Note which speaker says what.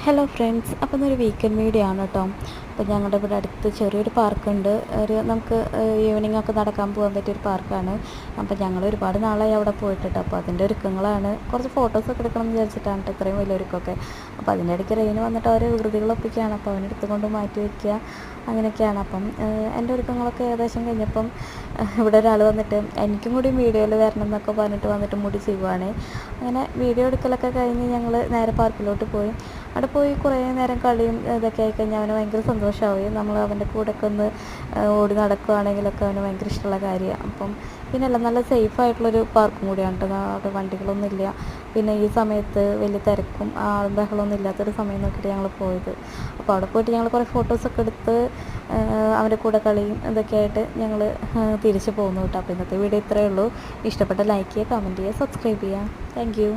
Speaker 1: Hello friends, അപ്പോൾ ഇന്നൊരു weekend video ആണ് കേട്ടോ. അപ്പോൾ ഞങ്ങളുടെ ഇവിടെ അടുത്ത് ചെറിയൊരു പാർക്കുണ്ട്. നമുക്ക് ഈവനിങ് ഒക്കെ നടക്കാൻ പോകാൻ പറ്റിയൊരു പാർക്കാണ്. അപ്പോൾ ഞങ്ങൾ ഒരുപാട് നാളായി അവിടെ പോയിട്ടിട്ട്, അപ്പോൾ അതിൻ്റെ ഒരുക്കങ്ങളാണ്. കുറച്ച് ഫോട്ടോസൊക്കെ എടുക്കണം എന്ന് വിചാരിച്ചിട്ടാണ് കേട്ടോ ഇത്രയും വലിയ ഒരുക്കമൊക്കെ. അപ്പോൾ അതിൻ്റെ ഇടയ്ക്ക് റെയിന് വന്നിട്ട് അവരെ വികൃതികളൊപ്പിക്കുകയാണ്. അപ്പോൾ അവനെടുത്തുകൊണ്ട് മാറ്റി വയ്ക്കുക, അങ്ങനെയൊക്കെയാണ്. അപ്പം എൻ്റെ ഒരുക്കങ്ങളൊക്കെ ഏകദേശം കഴിഞ്ഞപ്പം ഇവിടെ ഒരാൾ വന്നിട്ട് എനിക്കും കൂടി വീഡിയോയിൽ വരണം എന്നൊക്കെ പറഞ്ഞിട്ട് വന്നിട്ട് മുടി ചെയ്യുവാണ്. അങ്ങനെ വീഡിയോ എടുക്കലൊക്കെ കഴിഞ്ഞ് ഞങ്ങൾ നേരെ പാർക്കിലോട്ട് പോയി. അവിടെ പോയി കുറേ നേരം കളിയും ഇതൊക്കെ ആയിക്കഴിഞ്ഞാൽ അവന് ഭയങ്കര സന്തോഷമാവുകയും നമ്മൾ അവൻ്റെ കൂടെയൊക്കെ ഒന്ന് ഓടി നടക്കുകയാണെങ്കിലൊക്കെ അവന് ഭയങ്കര ഇഷ്ടമുള്ള കാര്യമാണ്. അപ്പം പിന്നെ എല്ലാം നല്ല സേഫായിട്ടുള്ളൊരു പാർക്കും കൂടിയാണ് കേട്ടോ. അവിടെ വണ്ടികളൊന്നും ഇല്ല. പിന്നെ ഈ സമയത്ത് വലിയ തിരക്കും ആളും ബഹളമൊന്നും ഇല്ലാത്തൊരു സമയം നോക്കിയിട്ട് ഞങ്ങൾ പോയത്. അപ്പോൾ അവിടെ പോയിട്ട് ഞങ്ങൾ കുറേ ഫോട്ടോസൊക്കെ എടുത്ത് അവൻ്റെ കൂടെ കളിയും ഇതൊക്കെ ആയിട്ട് ഞങ്ങൾ തിരിച്ച് പോകുന്നു കേട്ടോ. അപ്പോൾ ഇന്നത്തെ വീഡിയോ ഇത്രയേ ഉള്ളൂ. ഇഷ്ടപ്പെട്ട ലൈക്ക് ചെയ്യുക, കമൻറ്റ് ചെയ്യുക, സബ്സ്ക്രൈബ് ചെയ്യുക. Thank you.